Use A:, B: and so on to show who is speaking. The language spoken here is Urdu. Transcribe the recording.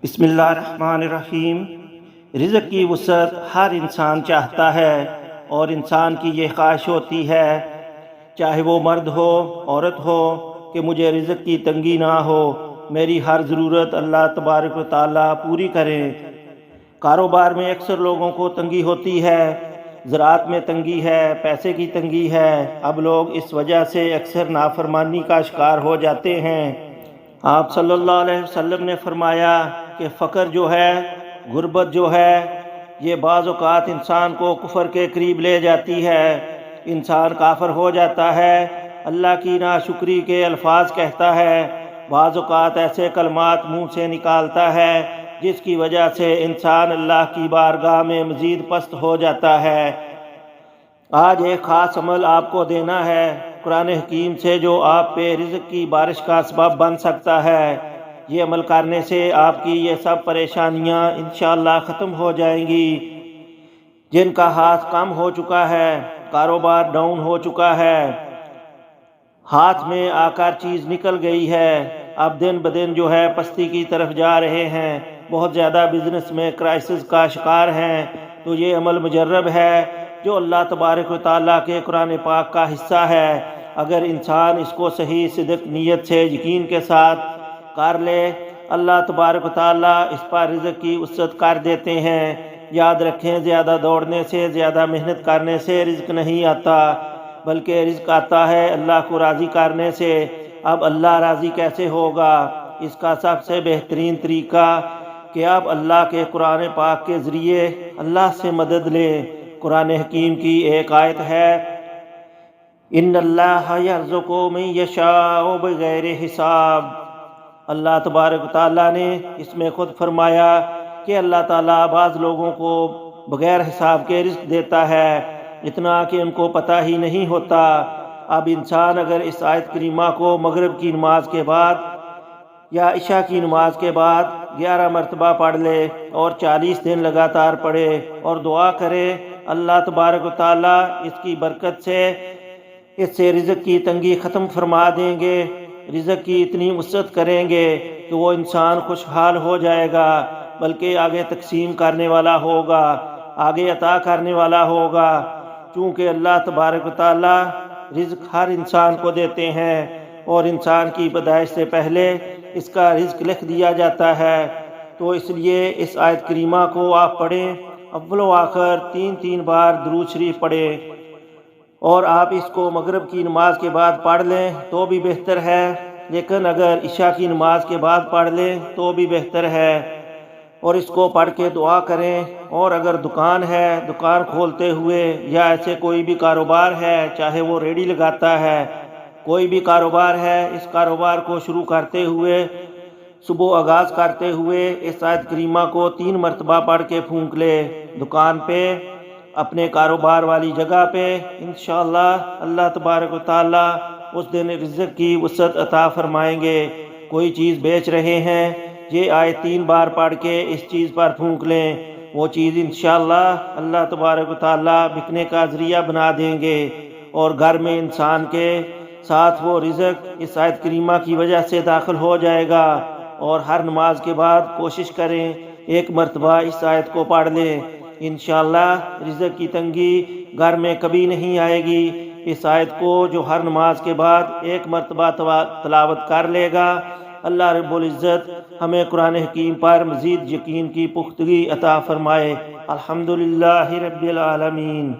A: بسم اللہ الرحمن الرحیم۔ رزق کی وسعت ہر انسان چاہتا ہے اور انسان کی یہ خواہش ہوتی ہے، چاہے وہ مرد ہو عورت ہو، کہ مجھے رزق کی تنگی نہ ہو، میری ہر ضرورت اللہ تبارک و تعالیٰ پوری کریں۔ کاروبار میں اکثر لوگوں کو تنگی ہوتی ہے، زراعت میں تنگی ہے، پیسے کی تنگی ہے۔ اب لوگ اس وجہ سے اکثر نافرمانی کا شکار ہو جاتے ہیں۔ آپ صلی اللہ علیہ وسلم نے فرمایا کہ فقر جو ہے، غربت جو ہے، یہ بعض اوقات انسان کو کفر کے قریب لے جاتی ہے، انسان کافر ہو جاتا ہے، اللہ کی ناشکری کے الفاظ کہتا ہے، بعض اوقات ایسے کلمات منہ سے نکالتا ہے جس کی وجہ سے انسان اللہ کی بارگاہ میں مزید پست ہو جاتا ہے۔ آج ایک خاص عمل آپ کو دینا ہے قرآن حکیم سے، جو آپ پہ رزق کی بارش کا سبب بن سکتا ہے۔ یہ عمل کرنے سے آپ کی یہ سب پریشانیاں انشاءاللہ ختم ہو جائیں گی۔ جن کا ہاتھ کم ہو چکا ہے، کاروبار ڈاؤن ہو چکا ہے، ہاتھ میں آ کر چیز نکل گئی ہے، اب دن بدن جو ہے پستی کی طرف جا رہے ہیں، بہت زیادہ بزنس میں کرائسس کا شکار ہیں، تو یہ عمل مجرب ہے جو اللہ تبارک و تعالیٰ کے قرآن پاک کا حصہ ہے۔ اگر انسان اس کو صحیح صدق نیت سے یقین کے ساتھ کر لے، اللہ تبارک و تعالیٰ اس پر رزق کی وسعت کر دیتے ہیں۔ یاد رکھیں، زیادہ دوڑنے سے، زیادہ محنت کرنے سے رزق نہیں آتا، بلکہ رزق آتا ہے اللہ کو راضی کرنے سے۔ اب اللہ راضی کیسے ہوگا؟ اس کا سب سے بہترین طریقہ کہ آپ اللہ کے قرآن پاک کے ذریعے اللہ سے مدد لیں۔ قرآن حکیم کی ایک آیت ہے، ان اللہ یرزق من یشاء بغیر حساب۔ اللہ تبارک و تعالیٰ نے اس میں خود فرمایا کہ اللہ تعالیٰ بعض لوگوں کو بغیر حساب کے رزق دیتا ہے، اتنا کہ ان کو پتہ ہی نہیں ہوتا۔ اب انسان اگر اس آیت کریمہ کو مغرب کی نماز کے بعد یا عشاء کی نماز کے بعد 11 مرتبہ پڑھ لے اور 40 دن لگاتار پڑھے اور دعا کرے، اللہ تبارک و تعالیٰ اس کی برکت سے اس سے رزق کی تنگی ختم فرما دیں گے، رزق کی اتنی وسعت کریں گے کہ وہ انسان خوشحال ہو جائے گا، بلکہ آگے تقسیم کرنے والا ہوگا، آگے عطا کرنے والا ہوگا۔ چونکہ اللہ تبارک و تعالیٰ رزق ہر انسان کو دیتے ہیں اور انسان کی پیدائش سے پہلے اس کا رزق لکھ دیا جاتا ہے، تو اس لیے اس آیت کریمہ کو آپ پڑھیں، اول و آخر 3 بار درود شریف پڑھیں، اور آپ اس کو مغرب کی نماز کے بعد پڑھ لیں تو بھی بہتر ہے، لیکن اگر عشاء کی نماز کے بعد پڑھ لیں تو بھی بہتر ہے، اور اس کو پڑھ کے دعا کریں۔ اور اگر دکان ہے، دکان کھولتے ہوئے یا ایسے کوئی بھی کاروبار ہے، چاہے وہ ریڑھی لگاتا ہے، کوئی بھی کاروبار ہے، اس کاروبار کو شروع کرتے ہوئے، صبح آغاز کرتے ہوئے اس آیت کریمہ کو 3 مرتبہ پڑھ کے پھونک لے، دکان پہ، اپنے کاروبار والی جگہ پہ، انشاءاللہ اللہ تبارک و تعالیٰ اس دن رزق کی وسعت عطا فرمائیں گے۔ کوئی چیز بیچ رہے ہیں، یہ آیت 3 بار پڑھ کے اس چیز پر پھونک لیں، وہ چیز انشاءاللہ اللہ تبارک و تعالیٰ بکنے کا ذریعہ بنا دیں گے، اور گھر میں انسان کے ساتھ وہ رزق اس آیت کریمہ کی وجہ سے داخل ہو جائے گا۔ اور ہر نماز کے بعد کوشش کریں 1 مرتبہ اس آیت کو پڑھ لیں، انشاءاللہ رزق کی تنگی گھر میں کبھی نہیں آئے گی۔ اس آیت کو جو ہر نماز کے بعد 1 مرتبہ تلاوت کر لے گا، اللہ رب العزت ہمیں قرآن حکیم پر مزید یقین کی پختگی عطا فرمائے۔ الحمدللہ رب العالمین۔